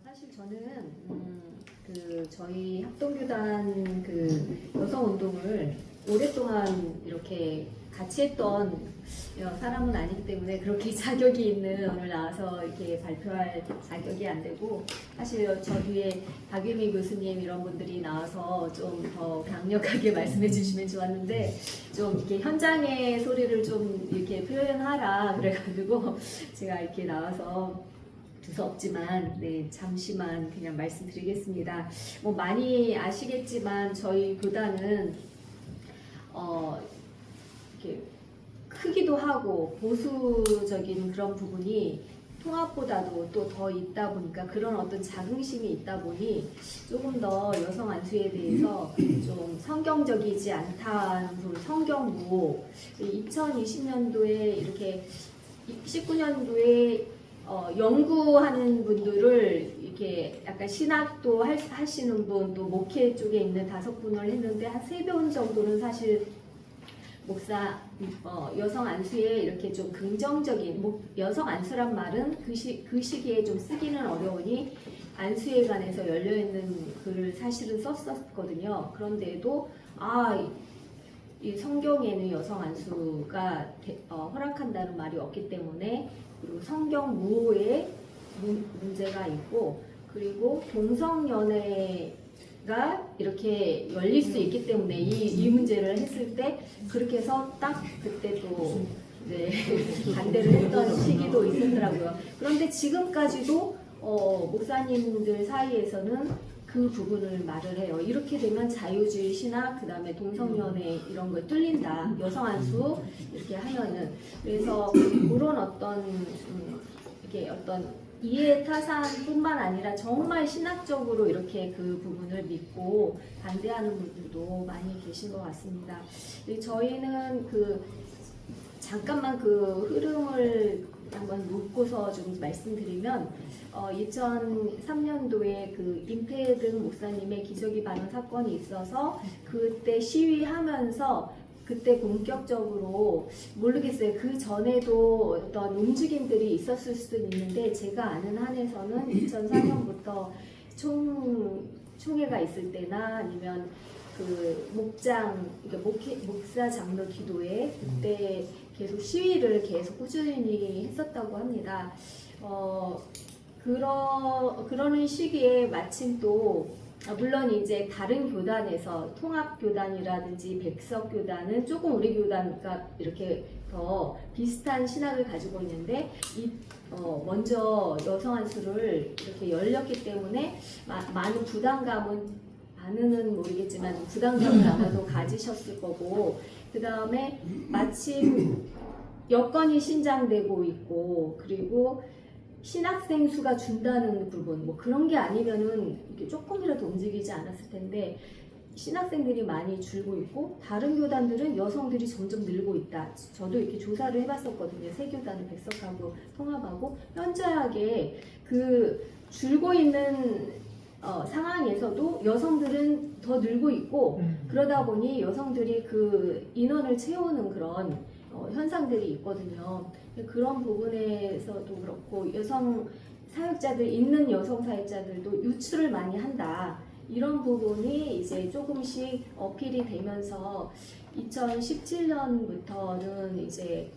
사실 저는 저희 합동교단 여성 운동을 오랫동안 이렇게 같이 했던 사람은 아니기 때문에 그렇게 자격이 있는 오늘 나와서 이렇게 발표할 자격이 안 되고, 사실 저 뒤에 박유미 교수님 이런 분들이 나와서 좀 더 강력하게 말씀해 주시면 좋았는데, 좀 이렇게 현장의 소리를 좀 이렇게 표현하라 그래가지고 제가 이렇게 나와서 두서없지만 잠시만 그냥 말씀드리겠습니다. 뭐 많이 아시겠지만 저희 교단은 이렇게 크기도 하고 보수적인 그런 부분이 통합보다도 또 더 있다 보니까, 그런 어떤 자긍심이 있다 보니 조금 더 여성 안수에 대해서 좀 성경적이지 않다는 부분, 성경무 2020년도에 이렇게 19년도에 연구하는 분들을 이렇게 약간 신학도 하시는 분, 또 목회 쪽에 있는 5분을 했는데 한 3분 정도는 사실 목사 여성 안수에 이렇게 좀 긍정적인, 여성 안수란 말은 그 시기에 좀 쓰기는 어려우니 안수에 관해서 열려있는 글을 사실은 썼었거든요. 그런데도 이 성경에는 여성 안수가 허락한다는 말이 없기 때문에, 그리고 성경 무호에 문제가 있고, 그리고 동성연애가 이렇게 열릴 수 있기 때문에 이 문제를 했을 때 그렇게 해서 딱 그때 또 반대를 했던 시기도 있었더라고요. 그런데 지금까지도 목사님들 사이에서는 그 부분을 말을 해요. 이렇게 되면 자유주의 신학, 그 다음에 동성연애 이런 거 뚫린다. 여성 안수 이렇게 하면은. 그래서 그런 어떤 이렇게 어떤 이해타산뿐만 아니라 정말 신학적으로 이렇게 그 부분을 믿고 반대하는 분들도 많이 계신 것 같습니다. 저희는 잠깐만 그 흐름을 한번 놓고서 좀 말씀드리면, 2003년도에 임태등 목사님의 기저귀 반응 사건이 있어서 그때 시위하면서 그때 본격적으로, 모르겠어요. 그 전에도 어떤 움직임들이 있었을 수도 있는데, 제가 아는 한에서는 2004년부터 총회가 있을 때나 아니면 목사 장로 기도회 그때 계속 시위를 계속 꾸준히 했었다고 합니다. 그러는 시기에 마침 또 물론 이제 다른 교단에서 통합교단이라든지 백석교단은 조금 우리 교단과 이렇게 더 비슷한 신학을 가지고 있는데, 먼저 여성 안수를 이렇게 열렸기 때문에 많은 많은 모르겠지만 부담감을 아마도 가지셨을 거고, 그 다음에 마침 여건이 신장되고 있고, 그리고 신학생 수가 준다는 부분, 뭐 그런 게 아니면은 이렇게 조금이라도 움직이지 않았을 텐데, 신학생들이 많이 줄고 있고, 다른 교단들은 여성들이 점점 늘고 있다. 저도 이렇게 조사를 해봤었거든요. 세 교단을 백석하고 통합하고, 현저하게 줄고 있는 상황에서도 여성들은 더 늘고 있고, 그러다 보니 여성들이 인원을 채우는 그런 현상들이 있거든요. 그런 부분에서도 그렇고, 있는 여성 사역자들도 유출을 많이 한다. 이런 부분이 이제 조금씩 어필이 되면서 2017년부터는 이제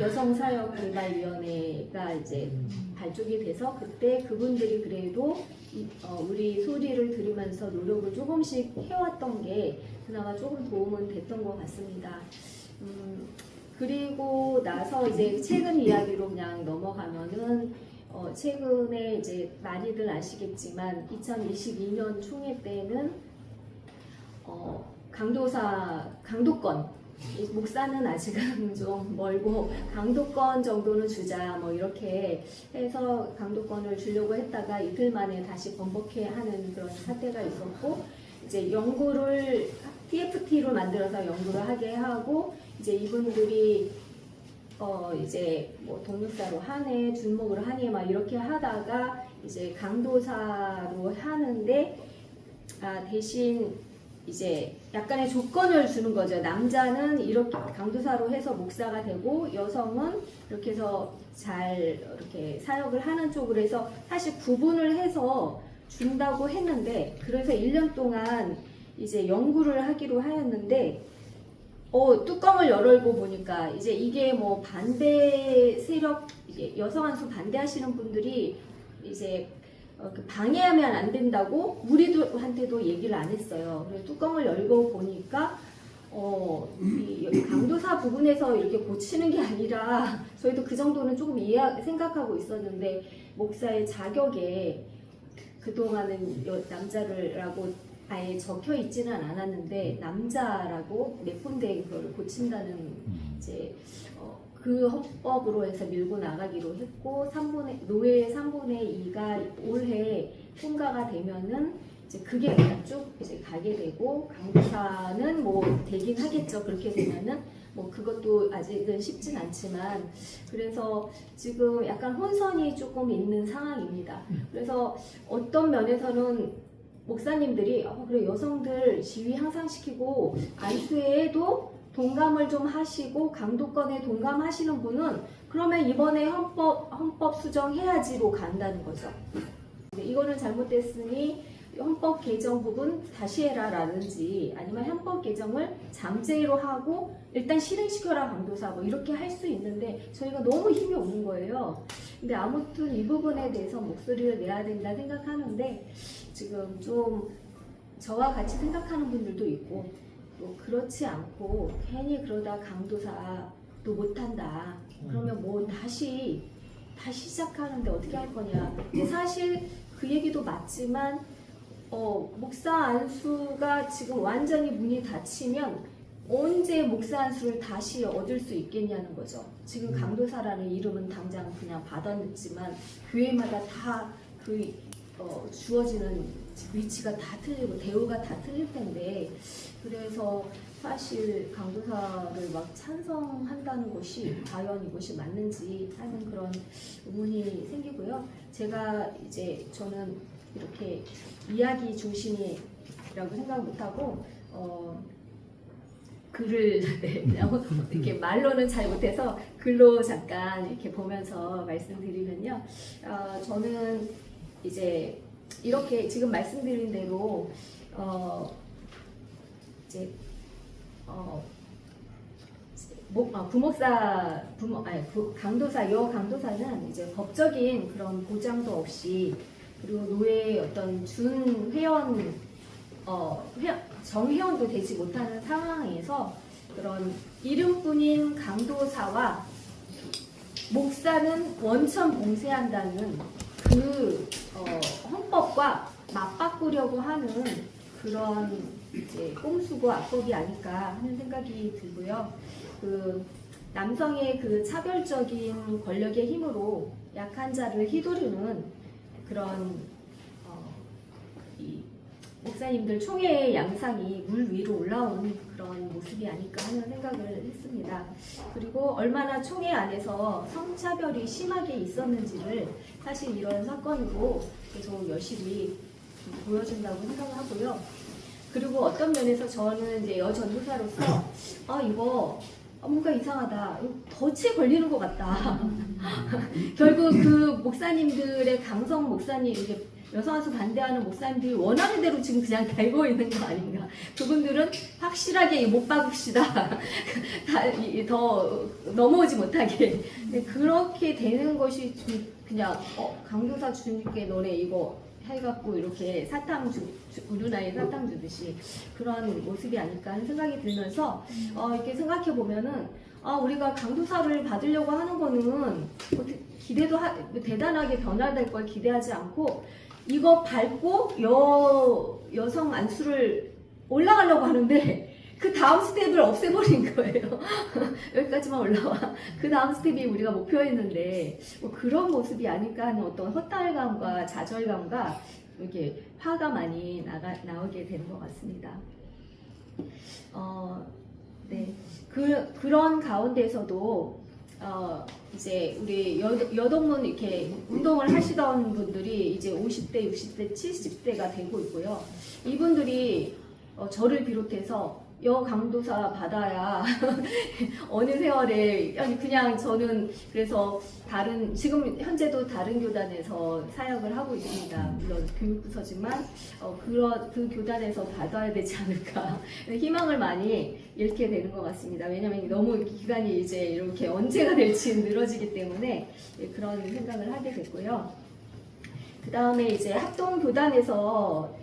여성사역개발위원회가 이제 발족이 돼서, 그때 그분들이 그래도 우리 소리를 들으면서 노력을 조금씩 해왔던 게 그나마 조금 도움은 됐던 것 같습니다. 그리고 나서 이제 최근 이야기로 그냥 넘어가면은, 최근에 이제 많이들 아시겠지만 2022년 총회 때는 강도권, 목사는 아직은 좀 멀고 강도권 정도는 주자 뭐 이렇게 해서 강도권을 주려고 했다가 이틀 만에 다시 번복해 하는 그런 사태가 있었고, 이제 연구를 TFT로 만들어서 연구를 하게 하고, 이제 이분들이 이제 뭐 동역사로 하네, 준목으로 하네 막 이렇게 하다가 이제 강도사로 하는데, 대신 이제 약간의 조건을 주는 거죠. 남자는 이렇게 강도사로 해서 목사가 되고 여성은 이렇게 해서 잘 이렇게 사역을 하는 쪽으로 해서 사실 구분을 해서 준다고 했는데 그래서 1년 동안 이제 연구를 하기로 하였는데 뚜껑을 열고 보니까 이제 이게 뭐 반대 세력 이제 여성 안수 반대하시는 분들이 이제 방해하면 안 된다고 우리들한테도 얘기를 안 했어요. 그래서 뚜껑을 열고 보니까 이 강도사 부분에서 이렇게 고치는 게 아니라 저희도 그 정도는 조금 생각하고 있었는데 목사의 자격에 그동안은 남자라고 아예 적혀 있지는 않았는데 남자라고 내폰된 그걸 고친다는 이제 그 헌법으로 해서 밀고 나가기로 했고 노예의 3분의 2가 올해 통과가 되면은 이제 그게 그냥 쭉 이제 가게 되고 강도사는 뭐 되긴 하겠죠. 그렇게 되면은 뭐 그것도 아직은 쉽진 않지만 그래서 지금 약간 혼선이 조금 있는 상황입니다. 그래서 어떤 면에서는 목사님들이 그래 여성들 지위 향상시키고 안수에도 동감을 좀 하시고 강도권에 동감하시는 분은 그러면 이번에 헌법 수정해야지로 간다는 거죠. 이거는 잘못됐으니 헌법 개정 부분 다시 해라라든지 아니면 헌법 개정을 잠재로 하고 일단 실행시켜라 강도사 뭐 이렇게 할 수 있는데 저희가 너무 힘이 없는 거예요. 근데 아무튼 이 부분에 대해서 목소리를 내야 된다 생각하는데 지금 좀 저와 같이 생각하는 분들도 있고 또 그렇지 않고 괜히 그러다 강도사도 못한다. 그러면 뭐 다시 시작하는데 어떻게 할 거냐. 근데 사실 그 얘기도 맞지만 목사 안수가 지금 완전히 문이 닫히면 언제 목사 안수를 다시 얻을 수 있겠냐는 거죠. 지금 강도사라는 이름은 당장 그냥 받았지만 교회마다 다 그 주어지는 위치가 다 틀리고 대우가 다 틀릴 텐데 그래서 사실 강도사를 막 찬성한다는 것이 과연 이것이 맞는지 하는 그런 의문이 생기고요. 제가 이제 저는 이렇게 이야기 중심이라고 생각 못하고 글을 이렇게 말로는 잘 못해서 글로 잠깐 이렇게 보면서 말씀드리면요. 저는 이제 이렇게 지금 말씀드린 대로 이제 강도사, 강도사는 이제 법적인 그런 보장도 없이 그리고 노예의 어떤 준 회원, 정회원도 되지 못하는 상황에서 그런 이름뿐인 강도사와 목사는 원천 봉쇄한다는 그 헌법과 맞바꾸려고 하는 그런 이제 꼼수고 악법이 아닐까 하는 생각이 들고요. 그 남성의 그 차별적인 권력의 힘으로 약한 자를 휘두르는 그런 이 목사님들 총회의 양상이 물 위로 올라온 그런 모습이 아닐까 하는 생각을 했습니다. 그리고 얼마나 총회 안에서 성차별이 심하게 있었는지를 사실 이런 사건으로 계속 열심히 보여준다고 생각을 하고요. 그리고 어떤 면에서 저는 이제 여전도사로서 이거 뭔가 이상하다. 덫에 걸리는 것 같다. 결국 그 목사님들의 강성 목사님, 이제 여성안수 반대하는 목사님들이 원하는 대로 지금 그냥 달고 있는 거 아닌가. 그분들은 확실하게 못 박읍시다. 더 넘어오지 못하게. 그렇게 되는 것이 그냥 강도사 주님께 너네 이거 해갖고 이렇게 우유나에 사탕 주듯이 그런 모습이 아닐까 하는 생각이 들면서 이렇게 생각해 보면은 우리가 강도사를 받으려고 하는 거는 대단하게 변화될 걸 기대하지 않고 이거 밟고 여성 안수를 올라가려고 하는데 그 다음 스텝을 없애버린 거예요. 여기까지만 올라와. 그 다음 스텝이 우리가 목표였는데 뭐 그런 모습이 아닐까 하는 어떤 허탈감과 좌절감과 이렇게 화가 많이 나오게 되는 것 같습니다. 네. 그런 가운데서도 이제 우리 여동문 이렇게 운동을 하시던 분들이 이제 50대, 60대, 70대가 되고 있고요. 이분들이 저를 비롯해서 여강도사 받아야 어느 세월에 그냥 저는 그래서 지금 현재도 다른 교단에서 사역을 하고 있습니다. 물론 교육부서지만 그 교단에서 받아야 되지 않을까 희망을 많이 잃게 되는 것 같습니다. 왜냐하면 너무 기간이 이제 이렇게 언제가 될지 늘어지기 때문에 그런 생각을 하게 됐고요. 그 다음에 이제 합동교단에서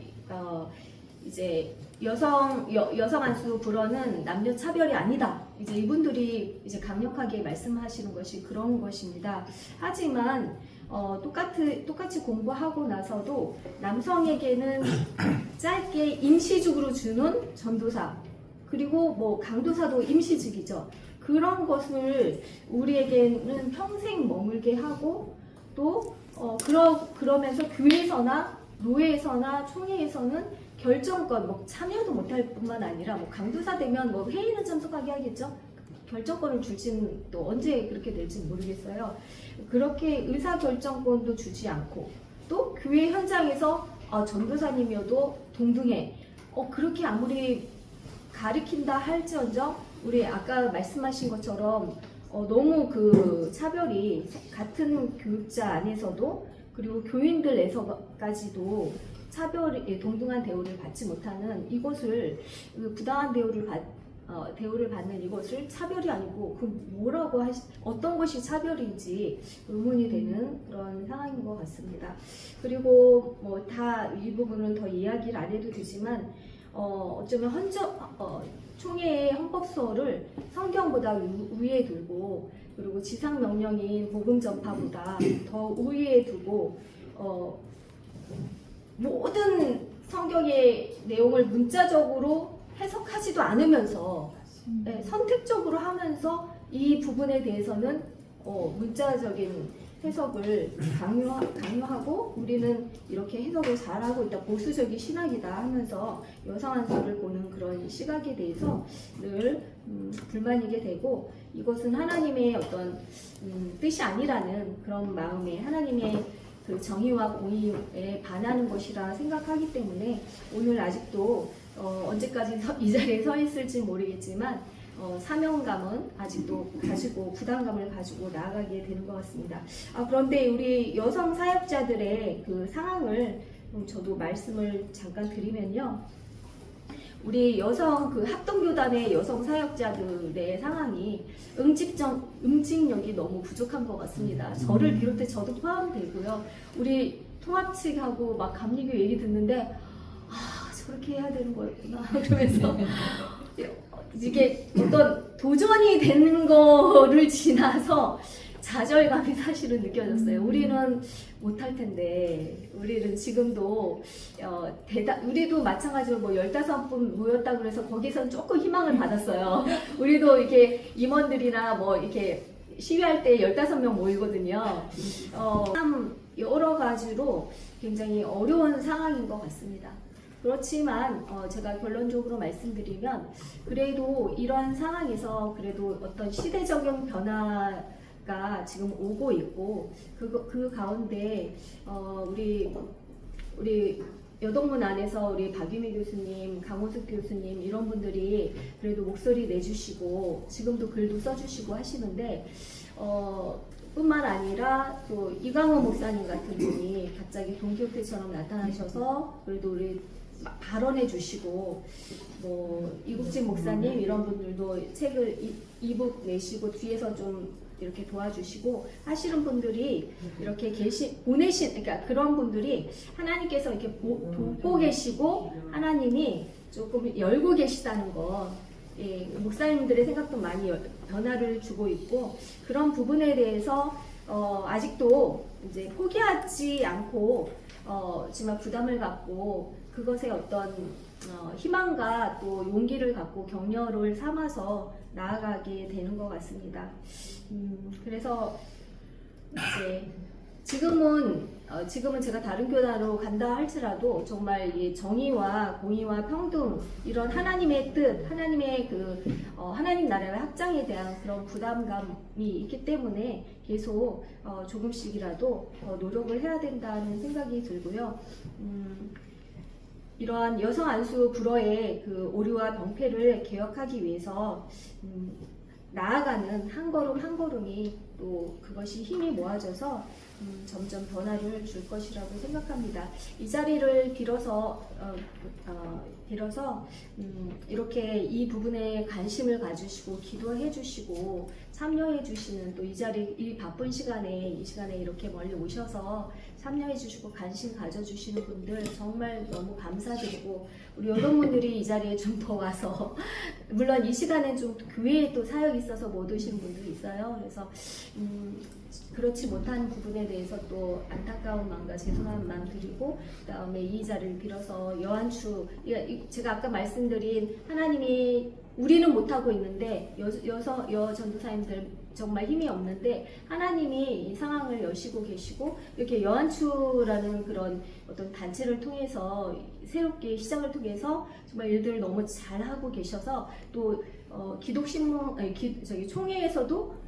이제 여성 안수 불어는 남녀 차별이 아니다. 이제 이분들이 이제 강력하게 말씀하시는 것이 그런 것입니다. 하지만 똑같이 공부하고 나서도 남성에게는 짧게 임시직으로 주는 전도사, 그리고 뭐 강도사도 임시직이죠. 그런 것을 우리에게는 평생 머물게 하고 또 그러면서 교회에서나 노예에서나 총회에서는 결정권, 뭐 참여도 못할 뿐만 아니라 뭐 강도사 되면 뭐 회의는 참석하게 하겠죠. 결정권을 줄지는 또 언제 그렇게 될지 모르겠어요. 그렇게 의사 결정권도 주지 않고 또 교회 현장에서 전도사님이어도 동등해. 그렇게 아무리 가르친다 할지언정 우리 아까 말씀하신 것처럼 너무 그 차별이 같은 교육자 안에서도 그리고 교인들에서까지도 동등한 대우를 받지 못하는 이것을 부당한 대우를 받는 이것을 차별이 아니고 어떤 것이 차별인지 의문이 되는 그런 상황인 것 같습니다. 그리고 뭐 다 이 부분은 더 이야기를 안 해도 되지만 어쩌면 총회의 헌법소를 성경보다 위에 두고 그리고 지상 명령인 복음 전파보다 더 우위에 두고 모든 성경의 내용을 문자적으로 해석하지도 않으면서 선택적으로 하면서 이 부분에 대해서는 문자적인 해석을 강요하고 우리는 이렇게 해석을 잘하고 있다, 보수적인 신학이다 하면서 여성 안수를 보는 그런 시각에 대해서 늘 불만이게 되고 이것은 하나님의 어떤 뜻이 아니라는 그런 마음에 하나님의 그 정의와 공의에 반하는 것이라 생각하기 때문에 오늘 아직도 언제까지 이 자리에 서 있을지 모르겠지만 사명감은 아직도 가지고 부담감을 가지고 나아가게 되는 것 같습니다. 그런데 우리 여성 사역자들의 그 상황을 저도 말씀을 잠깐 드리면요. 우리 여성 그 합동교단의 여성 사역자들의 상황이 응집력이 너무 부족한 것 같습니다. 저를 비롯해 저도 포함되고요. 우리 통합 측하고 막 감리교 얘기 듣는데 저렇게 해야 되는 거였구나 그러면서 이게 어떤 도전이 되는 거를 지나서 좌절감이 사실은 느껴졌어요. 우리는 못할 텐데, 우리는 지금도, 우리도 마찬가지로 뭐 15분 모였다고 해서 거기선 조금 희망을 받았어요. 우리도 이렇게 임원들이나 뭐 이렇게 시위할 때 15명 모이거든요. 참 여러 가지로 굉장히 어려운 상황인 것 같습니다. 그렇지만 제가 결론적으로 말씀드리면 그래도 이러한 상황에서 그래도 어떤 시대적인 변화가 지금 오고 있고 그 가운데 우리 여동문 안에서 우리 박유미 교수님, 강호숙 교수님 이런 분들이 그래도 목소리 내주시고 지금도 글도 써주시고 하시는데 뿐만 아니라 또 이광호 목사님 같은 분이 갑자기 동기호태처럼 나타나셔서 그래도 우리 발언해 주시고 뭐 이국진 목사님 이런 분들도 책을 이북 내시고 뒤에서 좀 이렇게 도와주시고 하시는 분들이 이렇게 그러니까 그런 분들이 하나님께서 이렇게 돕고 계시고 하나님이 조금 열고 계시다는 거, 목사님들의 생각도 많이 변화를 주고 있고 그런 부분에 대해서 아직도 이제 포기하지 않고 지만 부담을 갖고 그것에 어떤 희망과 또 용기를 갖고 격려를 삼아서 나아가게 되는 것 같습니다. 그래서 이제 지금은 제가 다른 교단으로 간다 할지라도 정말 이 정의와 공의와 평등 이런 하나님의 뜻, 하나님의 하나님 나라의 확장에 대한 그런 부담감이 있기 때문에 계속 조금씩이라도 노력을 해야 된다는 생각이 들고요. 이러한 여성 안수 불어의 그 오류와 병폐를 개혁하기 위해서 나아가는 한 걸음 한 걸음이 또 그것이 힘이 모아져서 점점 변화를 줄 것이라고 생각합니다. 이 자리를 빌어서 이렇게 이 부분에 관심을 가주시고 기도해 주시고 참여해 주시는 또 이 바쁜 시간에 이 시간에 이렇게 멀리 오셔서 참여해 주시고 관심 가져 주시는 분들 정말 너무 감사드리고 우리 여러분들이 이 자리에 좀 더 와서 물론 이 시간에 좀 교회에 또 사역이 있어서 못 오시는 분들이 있어요. 그래서 그렇지 못한 부분에 대해서 또 안타까운 마음과 죄송한 마음 드리고 그다음에 이 자리를 빌어서 여한추 제가 아까 말씀드린 하나님이 우리는 못하고 있는데 여 전도사님들 정말 힘이 없는데 하나님이 이 상황을 여시고 계시고 이렇게 여한추라는 그런 어떤 단체를 통해서 새롭게 시작을 통해서 정말 일들을 너무 잘하고 계셔서 또 기독신문 총회에서도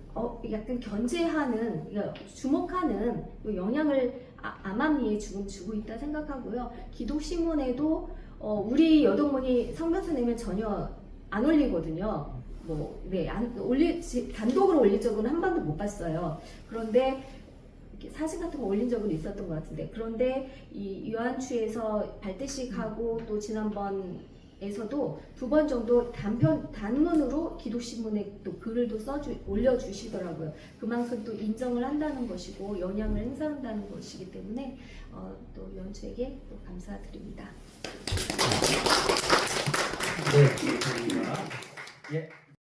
약간 견제하는, 주목하는 영향을 암암리에 지금 주고 있다 생각하고요. 기독신문에도 우리 여동문이 성명서 내면 전혀 안 올리거든요. 단독으로 올린 적은 한 번도 못 봤어요. 그런데 사진 같은 거 올린 적은 있었던 것 같은데, 그런데 이 요한추에서 발대식하고 또 지난번에서도 2번 정도 단문으로 기독신문에 또 글을 또 올려주시더라고요. 그만큼 또 인정을 한다는 것이고 영향을 행사한다는 것이기 때문에 또 요한추에게 또 감사드립니다. 네, 감사합니다. 예.